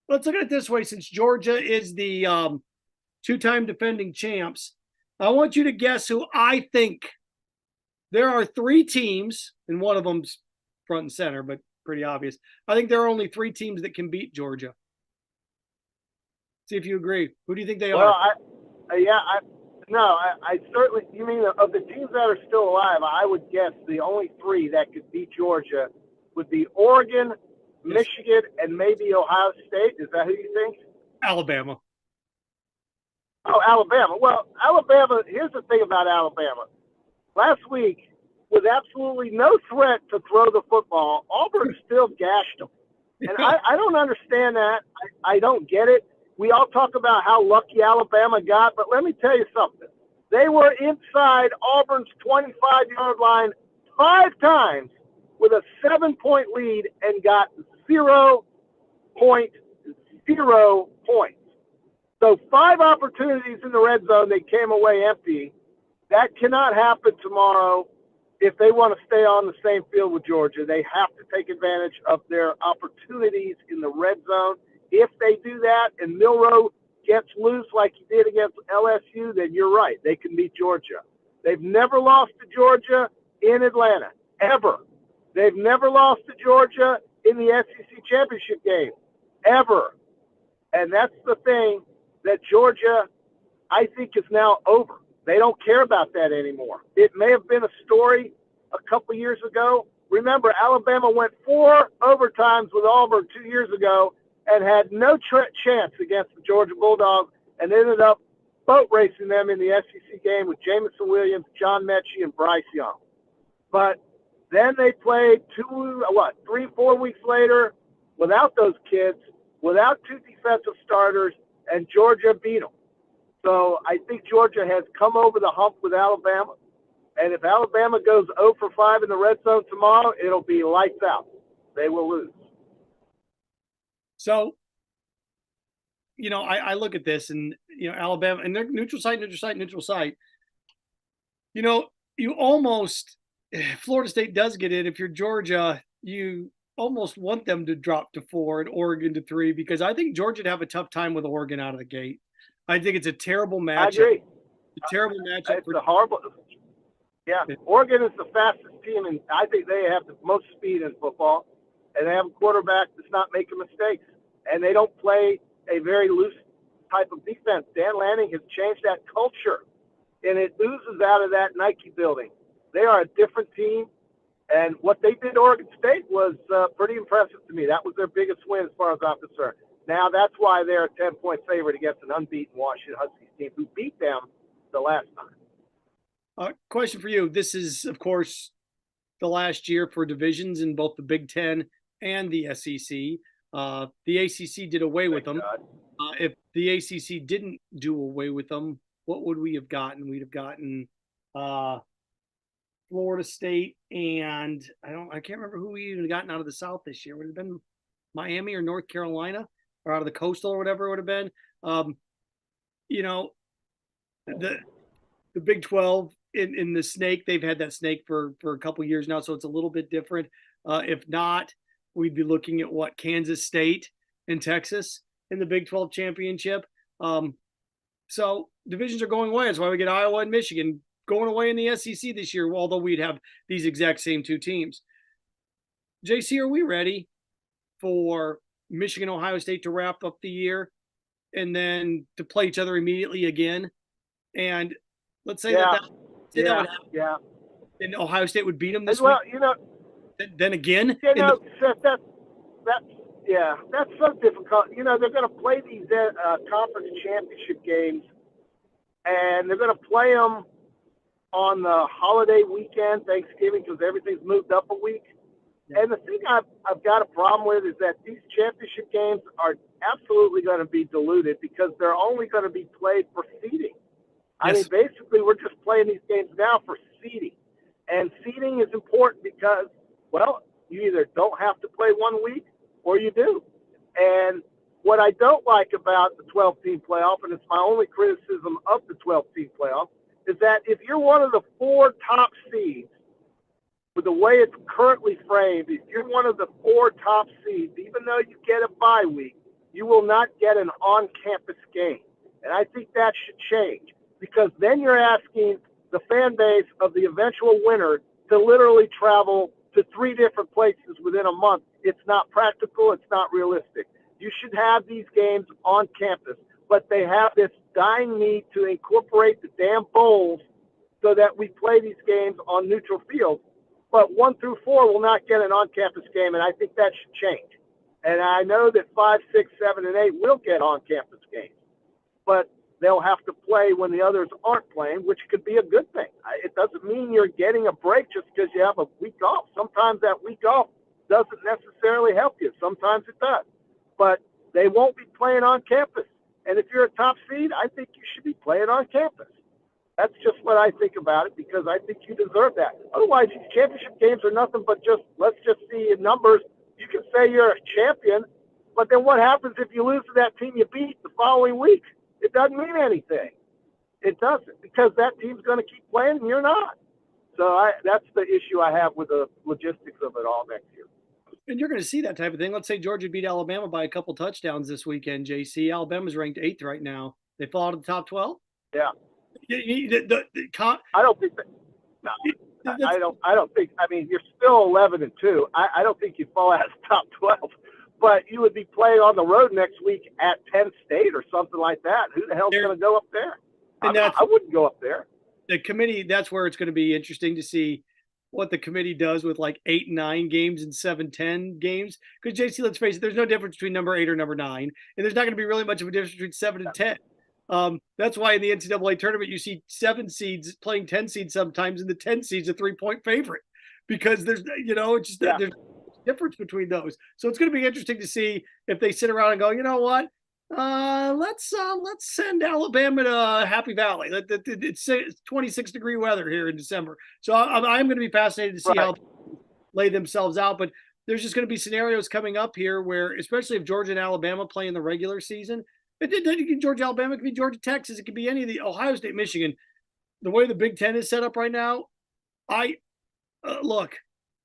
Let's look at it this way. Since Georgia is the two-time defending champs, I want you to guess who I think. There are 3 teams, and one of them's front and center, but pretty obvious. I think there are only 3 teams that can beat Georgia. See if you agree. Who do you think they are? I certainly, you mean of the teams that are still alive, I would guess the only 3 that could beat Georgia would be Oregon, Michigan, and maybe Ohio State. Is that who you think? Alabama. Oh, Alabama. Well, Alabama, here's the thing about Alabama. Last week, with absolutely no threat to throw the football, Auburn still gashed them. And I don't understand that. I don't get it. We all talk about how lucky Alabama got, but let me tell you something. They were inside Auburn's 25-yard line 5 times with a 7-point lead and got 0.0 points. So 5 opportunities in the red zone, they came away empty. That cannot happen tomorrow if they want to stay on the same field with Georgia. They have to take advantage of their opportunities in the red zone. If they do that and Milroe gets loose like he did against LSU, then you're right. They can beat Georgia. They've never lost to Georgia in Atlanta, ever. They've never lost to Georgia in the SEC championship game, ever. And that's the thing that Georgia, I think, is now over. They don't care about that anymore. It may have been a story a couple years ago. Remember, Alabama went 4 overtimes with Auburn 2 years ago and had no chance against the Georgia Bulldogs and ended up boat racing them in the SEC game with Jamison Williams, John Mechie, and Bryce Young. But then they played 3-4 weeks later without those kids, without 2 defensive starters, and Georgia beat them. So I think Georgia has come over the hump with Alabama. And if Alabama goes 0 for 5 in the red zone tomorrow, it'll be lights out. They will lose. So, I look at this and, Alabama, and they're neutral site. You almost, Florida State does get it. If you're Georgia, you almost want them to drop to 4 and Oregon to 3, because I think Georgia would have a tough time with Oregon out of the gate. I think it's a terrible matchup. I agree. A terrible matchup. It's a horrible. Yeah, Oregon is the fastest team, and I think they have the most speed in football. and they have a quarterback that's not making mistakes, and they don't play a very loose type of defense. Dan Lanning has changed that culture, and it oozes out of that Nike building. They are a different team, and what they did to Oregon State was pretty impressive to me. That was their biggest win as far as I'm concerned. Now that's why they're a 10-point favorite against an unbeaten Washington Huskies team who beat them the last time. Question for you. This is, of course, the last year for divisions in both the Big Ten and the SEC. The ACC did away with them. If the ACC didn't do away with them, what would we have gotten? We'd have gotten Florida State, and I can't remember who we even gotten out of the South this year. Would it have been Miami or North Carolina, or out of the Coastal or whatever it would have been? The Big 12 in the snake, they've had that snake for a couple of years now, so it's a little bit different. If not, we'd be looking at Kansas State and Texas in the Big 12 championship. So divisions are going away. That's why we get Iowa and Michigan going away in the SEC this year, although we'd have these exact same two teams. JC, are we ready for Michigan, Ohio State to wrap up the year and then to play each other immediately again? And let's say that would happen. And Ohio State would beat them this week. Then again. Seth, that's so difficult. They're going to play these conference championship games, and they're going to play them on the holiday weekend, Thanksgiving, because everything's moved up a week. Yeah. And the thing I've got a problem with is that these championship games are absolutely going to be diluted because they're only going to be played for seeding. Yes. I mean, basically, we're just playing these games now for seeding. And seeding is important because, well, you either don't have to play 1 week or you do. And what I don't like about the 12-team playoff, and it's my only criticism of the 12-team playoff, is that if you're one of the 4 top seeds, with the way it's currently framed, if you're one of the 4 top seeds, even though you get a bye week, you will not get an on-campus game. And I think that should change because then you're asking the fan base of the eventual winner to literally travel to 3 different places within a month. It's not practical. It's not realistic. You should have these games on campus, but they have this dying need to incorporate the damn bowls so that we play these games on neutral fields. But 1 through 4 will not get an on-campus game, and I think that should change. And I know that 5, 6, 7, and 8 will get on-campus games, but they'll have to play when the others aren't playing, which could be a good thing. It doesn't mean you're getting a break just because you have a week off. Sometimes that week off doesn't necessarily help you. Sometimes it does. But they won't be playing on campus. And if you're a top seed, I think you should be playing on campus. That's just what I think about it because I think you deserve that. Otherwise, these championship games are nothing but let's just see in numbers. You can say you're a champion, but then what happens if you lose to that team you beat the following week? It doesn't mean anything. It doesn't because that team's going to keep playing and you're not. So that's the issue I have with the logistics of it all next year. And you're going to see that type of thing. Let's say Georgia beat Alabama by a couple touchdowns this weekend, JC. Alabama's ranked 8th right now. They fall out of the top 12? Yeah. I don't think that. No, I don't think. I mean, you're still 11-2. I don't think you fall out of the top 12. But you would be playing on the road next week at Penn State or something like that. Who the hell's going to go up there? I wouldn't go up there. The committee, that's where it's going to be interesting to see what the committee does with 8, 9 games and 7, 10 games. Because, JC, let's face it, there's no difference between number 8 or number 9. And there's not going to be really much of a difference between 7 and 10. That's why in the NCAA tournament, you see 7 seeds playing 10 seeds sometimes, and the 10 seeds a 3-point favorite because there's, there's a difference between those. So it's going to be interesting to see if they sit around and go, you know what? Let's send Alabama to Happy Valley. It's 26-degree weather here in December. So I'm going to be fascinated to see how they lay themselves out. But there's just going to be scenarios coming up here where, especially if Georgia and Alabama play in the regular season, Georgia, Alabama, it could be Georgia, Texas. It could be any of the Ohio State, Michigan. The way the Big Ten is set up right now, I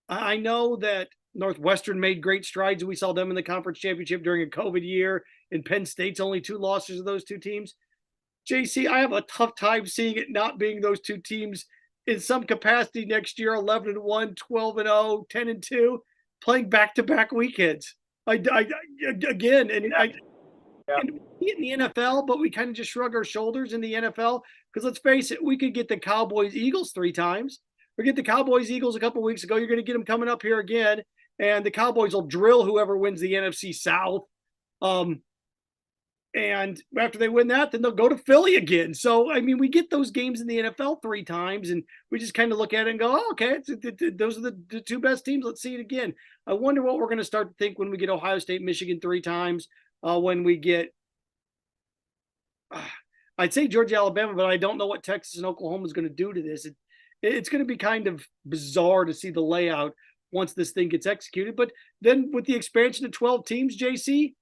know that Northwestern made great strides. We saw them in the conference championship during a COVID year, and Penn State's only 2 losses of those 2 teams. JC, I have a tough time seeing it not being those 2 teams in some capacity next year, 11-1, 12-0, 10-2. playing back-to-back weekends. Again, and in the NFL, but we kind of just shrug our shoulders in the NFL because let's face it, we could get the Cowboys-Eagles 3 times. We get the Cowboys-Eagles a couple weeks ago. You're going to get them coming up here again, and the Cowboys will drill whoever wins the NFC South. And after they win that, then they'll go to Philly again. So, I mean, we get those games in the NFL 3 times, and we just kind of look at it and go, oh, okay, those are the 2 best teams. Let's see it again. I wonder what we're going to start to think when we get Ohio State, Michigan 3 times, when we get I'd say Georgia, Alabama, but I don't know what Texas and Oklahoma is going to do to this. It's going to be kind of bizarre to see the layout once this thing gets executed. But then with the expansion to 12 teams, JC,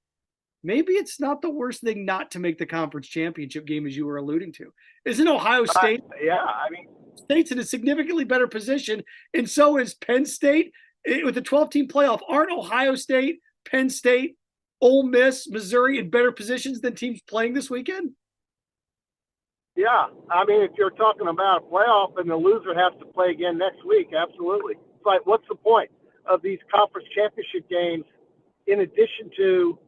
maybe it's not the worst thing not to make the conference championship game, as you were alluding to. Isn't Ohio State? State's in a significantly better position, and so is Penn State. With the 12-team playoff, aren't Ohio State, Penn State, Ole Miss, Missouri in better positions than teams playing this weekend? Yeah, I mean, if you're talking about a playoff and the loser has to play again next week, absolutely. It's like, what's the point of these conference championship games in addition to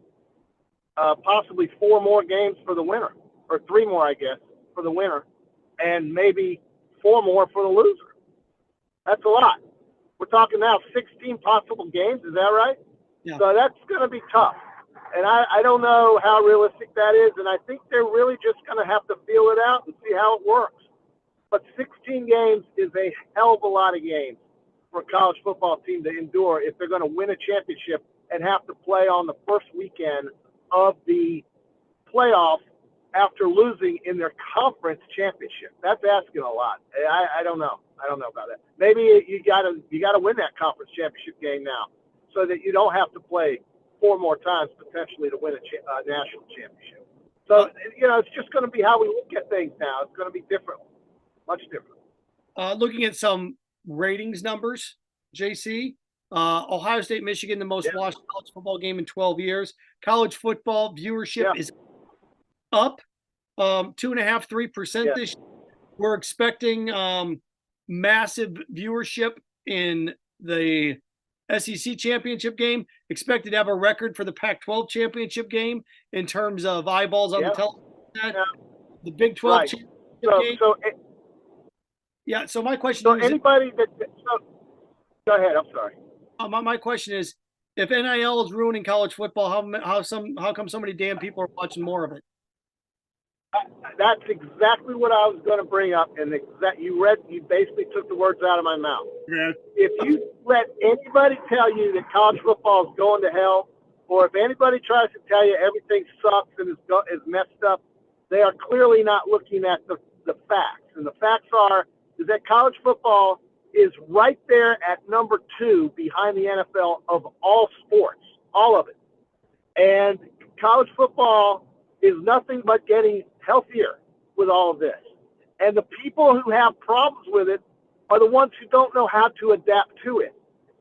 possibly 4 more games for the winner, or 3 more, I guess, for the winner, and maybe 4 more for the loser? That's a lot. We're talking now 16 possible games. Is that right? Yeah. So that's going to be tough. And I don't know how realistic that is, and I think they're really just going to have to feel it out and see how it works. But 16 games is a hell of a lot of games for a college football team to endure if they're going to win a championship and have to play on the first weekend of the playoffs after losing in their conference championship. That's asking a lot. I don't know. I don't know about that. Maybe you got to win that conference championship game now so that you don't have to play 4 more times potentially to win a national championship. So, it's just going to be how we look at things now. It's going to be different, much different. Looking at some ratings numbers, JC, Ohio State, Michigan, the most watched college football game in 12 years. College football viewership is up 2.5%, 3% this year. We're expecting massive viewership in the SEC championship game, expected to have a record for the Pac-12 championship game in terms of eyeballs on the television. The Big 12 championship game. So my question is... Go ahead, I'm sorry. My question is, if NIL is ruining college football, how come so many damn people are watching more of it? That's exactly what I was going to bring up, and you basically took the words out of my mouth. Yeah. If you let anybody tell you that college football is going to hell, or if anybody tries to tell you everything sucks and is messed up, they are clearly not looking at the facts. And the facts is that college football is right there at number 2 behind the NFL of all sports, all of it. And college football is nothing but getting healthier with all of this. And the people who have problems with it are the ones who don't know how to adapt to it.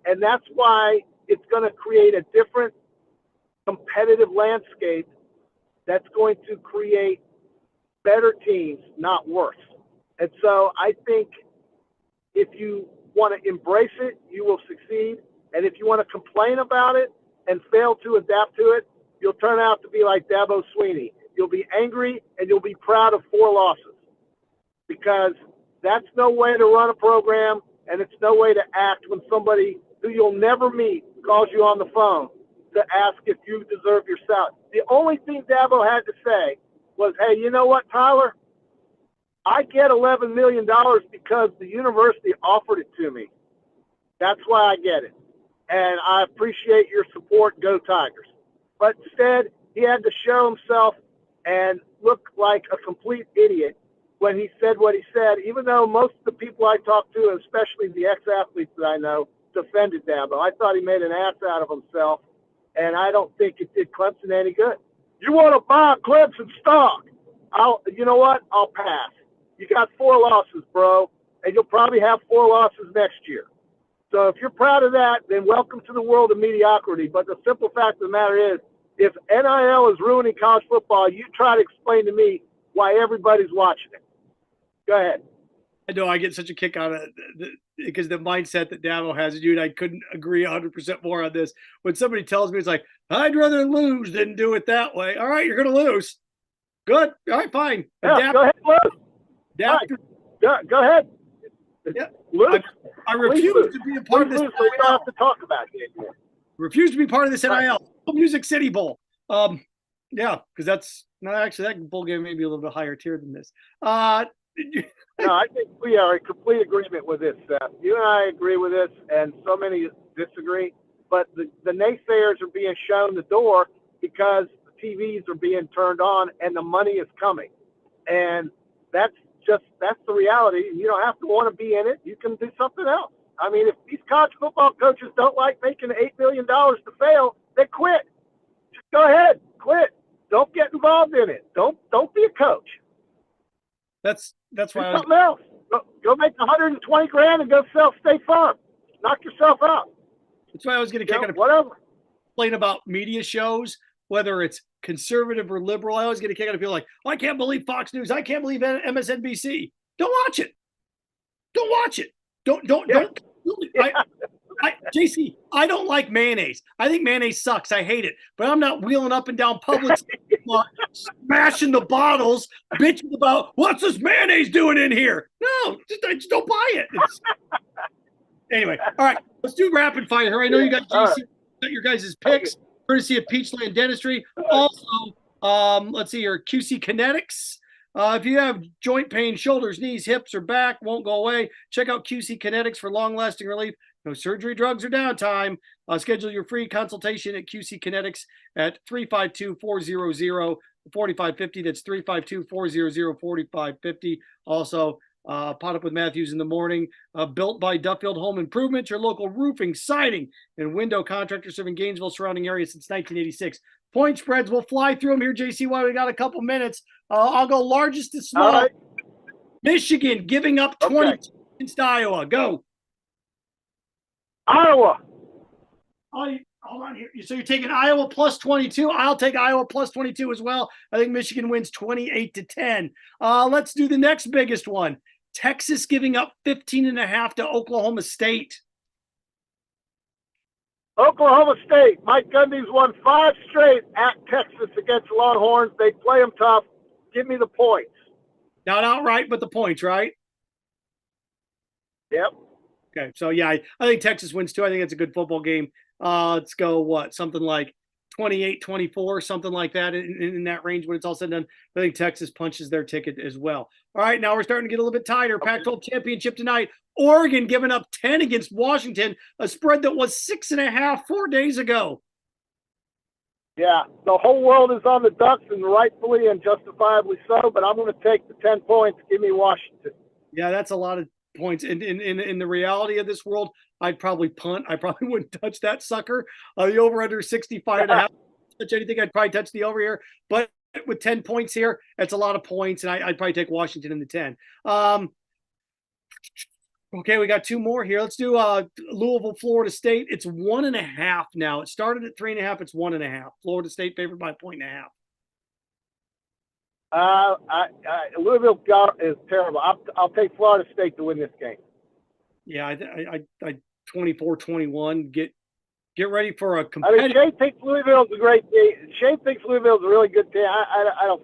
And that's why it's going to create a different competitive landscape that's going to create better teams, not worse. And so I think if you want to embrace it, you will succeed. And if you want to complain about it and fail to adapt to it, you'll turn out to be like Dabo Swinney. You'll be angry and you'll be proud of 4 losses, because that's no way to run a program, and it's no way to act when somebody who you'll never meet calls you on the phone to ask if you deserve your salary. The only thing Dabo had to say was, hey, you know what, Tyler? I get $11 million because the university offered it to me. That's why I get it. And I appreciate your support. Go Tigers. But instead, he had to show himself and look like a complete idiot when he said what he said, even though most of the people I talked to, especially the ex-athletes that I know, defended Dabo. I thought he made an ass out of himself, and I don't think it did Clemson any good. You want to buy Clemson stock? You know what? I'll pass. You got 4 losses, bro, and you'll probably have 4 losses next year. So if you're proud of that, then welcome to the world of mediocrity. But the simple fact of the matter is, if NIL is ruining college football, you try to explain to me why everybody's watching it. Go ahead. I know I get such a kick out of it because the mindset that Dabo has, dude, I couldn't agree 100% more on this. When somebody tells me, it's like, I'd rather lose than do it that way. All right, you're going to lose. Good. All right, fine. Yeah, go ahead, lose. Adapt. Right. Go ahead. Yeah. Lose. I refuse to be a part of this. We don't have to talk about it anymore. Refuse to be part of this NIL. Music City Bowl. Yeah, because that's not actually that bowl game may be a little bit higher tier than this. No, I think we are in complete agreement with this, Seth. You and I agree with this, and so many disagree. But the naysayers are being shown the door because the TVs are being turned on and the money is coming. And that's the reality. You don't have to want to be in it. You can do something else. I mean, if these college football coaches don't like making $8 million to fail, they quit. Just go ahead, quit. Don't get involved in it. Don't be a coach. That's why something else. Go make 120 grand and go sell State Farm. Knock yourself out. That's why I was going to kick it. Whatever. Complain about media shows, whether it's conservative or liberal. I always get a kick out of people like, oh, I can't believe Fox News. I can't believe MSNBC. Don't watch it. Don't watch it. Don't. JC, I don't like mayonnaise. I think mayonnaise sucks. I hate it. But I'm not wheeling up and down public, smashing the bottles, bitching about what's this mayonnaise doing in here. No, just don't buy it. Anyway, all right, let's do rapid fire. I know you got JC, got your guys' picks, courtesy of Peachland Dentistry. Also, let's see here, QC Kinetics. If you have joint pain, shoulders, knees, hips, or back, won't go away, check out QC Kinetics for long-lasting relief. No surgery, drugs, or downtime. Schedule your free consultation at QC Kinetics at 352-400-4550. That's 352-400-4550. Also, PodUp with Matthews in the morning. Built by Duffield Home Improvement, your local roofing, siding, and window contractor serving Gainesville surrounding areas since 1986. Point spreads, we'll fly through them here, JC, while we got a couple minutes. I'll go largest to small. Right. Michigan giving up 20 against Iowa. Go. Iowa. Oh, hold on here. So you're taking Iowa plus 22. I'll take Iowa plus 22 as well. I think Michigan wins 28-10. Let's do the next biggest one. Texas giving up 15.5 to Oklahoma State. Oklahoma State. Mike Gundy's won 5 straight at Texas against Longhorns. They play them tough. Give me the points. Not outright, but the points, right? Yep. Okay, so yeah, I think Texas wins too. I think it's a good football game. Let's go, something like 28-24, something like that in that range when it's all said and done. I think Texas punches their ticket as well. All right, now we're starting to get a little bit tighter. Pac-12 championship tonight. Oregon giving up 10 against Washington, a spread that was 6.5 4 days ago. Yeah, the whole world is on the Ducks, and rightfully and justifiably so, but I'm going to take the 10 points. Give me Washington. Yeah, that's a lot of points. In the reality of this world, I'd probably punt. I probably wouldn't touch that sucker. The over under 65.5. Touch anything, I'd probably touch the over here. But with 10 points here, that's a lot of points, and I'd probably take Washington in the 10. Okay, we got 2 more here. Let's do Louisville, Florida State. It's 1.5 now. It started at 3.5. It's 1.5. Florida State favored by 1.5. Louisville is terrible. I'll take Florida State to win this game. Yeah, I 24-21. Get ready for a competitive. I mean, Shane thinks Louisville's a great team. Shane thinks Louisville's a really good team. I don't.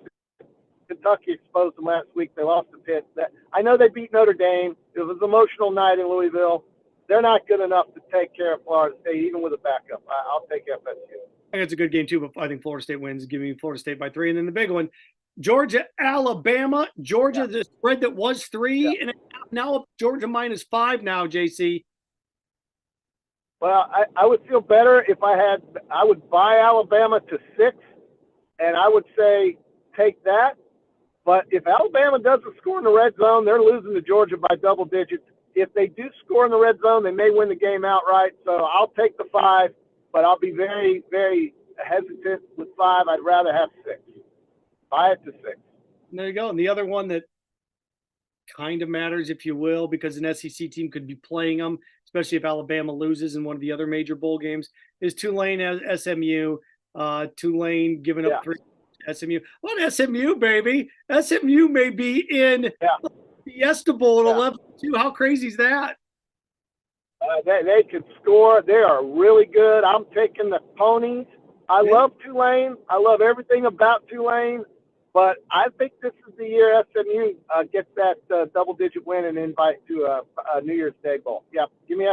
Kentucky exposed them last week. They lost to Pitt. I know they beat Notre Dame. It was an emotional night in Louisville. They're not good enough to take care of Florida State, even with a backup. I'll take FSU. I think it's a good game too, but I think Florida State wins. Give me Florida State by 3. And then the big one, Georgia, Alabama. Georgia, the spread that was 3.5. Now Georgia -5 now, JC. Well, I would feel better if I would buy Alabama to 6, and I would say take that. But if Alabama doesn't score in the red zone, they're losing to Georgia by double digits. If they do score in the red zone, they may win the game outright. So I'll take the 5, but I'll be very, very hesitant with 5. I'd rather have 6. Buy it to 6. And there you go. And the other one that kind of matters, if you will, because an SEC team could be playing them, especially if Alabama loses in one of the other major bowl games, is Tulane as SMU. Tulane giving up 3. SMU. What SMU, baby? SMU may be in Fiesta Bowl at Yeah. 11-2. How crazy is that? They can score. They are really good. I'm taking the Ponies. I love Tulane. I love everything about Tulane. But I think this is the year SMU gets that double-digit win and invite to a New Year's Day Bowl. Yeah, give me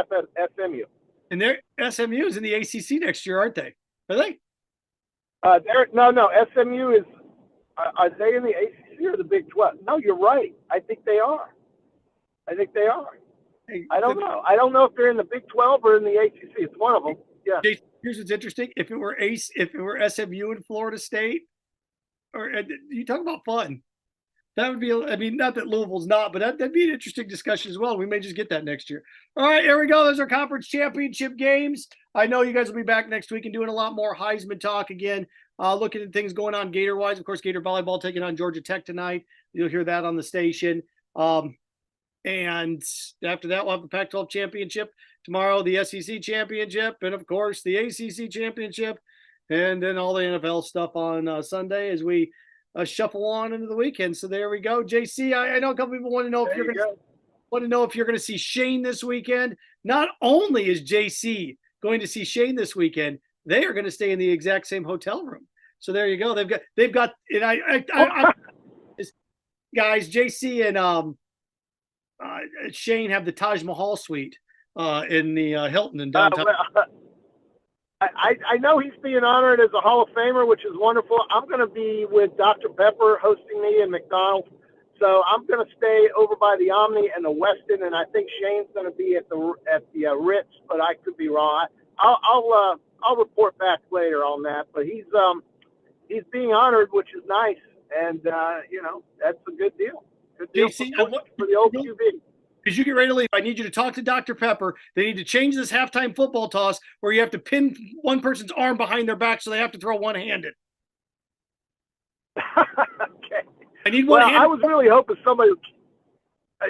SMU. And their SMU is in the ACC next year, aren't they? Are they? No. SMU is are they in the ACC or the Big 12? No, you're right. I think they are. Hey, I don't know. I don't know if they're in the Big 12 or in the ACC. It's one of them. Yeah. Jason, here's what's interesting. If it were SMU and Florida State, or you talk about fun, that would be. I mean, not that Louisville's not, but that'd be an interesting discussion as well. We may just get that next year. All right, here we go. Those are conference championship games. I know you guys will be back next week and doing a lot more Heisman talk again. Looking at things going on Gator wise. Of course, Gator volleyball taking on Georgia Tech tonight. You'll hear that on the station. And after that, we'll have the Pac-12 championship tomorrow, the SEC championship, and of course the ACC championship, and then all the NFL stuff on Sunday as we shuffle on into the weekend. So there we go. JC, I know a couple people want to know if you're going to see Shane this weekend. Not only is JC going to see Shane this weekend, they are going to stay in the exact same hotel room. So there you go. They've got, and I guys, JC and Shane have the Taj Mahal suite in the Hilton in downtown. I know he's being honored as a Hall of Famer, which is wonderful. I'm going to be with Dr. Pepper hosting me in McDonald's. So I'm going to stay over by the Omni and the Westin, and I think Shane's going to be at the Ritz, but I could be wrong. I'll report back later on that. But he's being honored, which is nice, and that's a good deal. Good deal JC, for the old QB. As you get ready to leave, I need you to talk to Dr. Pepper. They need to change this halftime football toss where you have to pin one person's arm behind their back so they have to throw one-handed. Okay. I need one-handed. I was really hoping somebody. I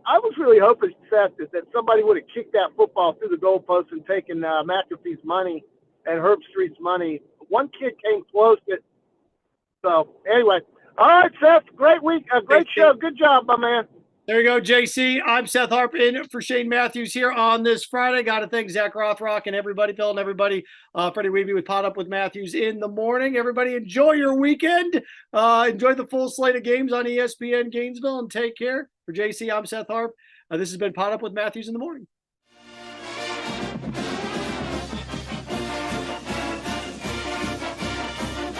was really hoping, Seth, that somebody would have kicked that football through the goalpost and taken McAfee's money and Herb Street's money. One kid came close. So anyway, all right, Seth. Great week, great show. Good job, my man. There you go, JC. I'm Seth Harp in for Shane Matthews here on this Friday. Got to thank Zach Rothrock and everybody, Phil and everybody, Freddie Weeby with PodUp with Matthews in the morning. Everybody enjoy your weekend. Enjoy the full slate of games on ESPN Gainesville and take care. For JC, I'm Seth Harp. This has been PodUp with Matthews in the morning.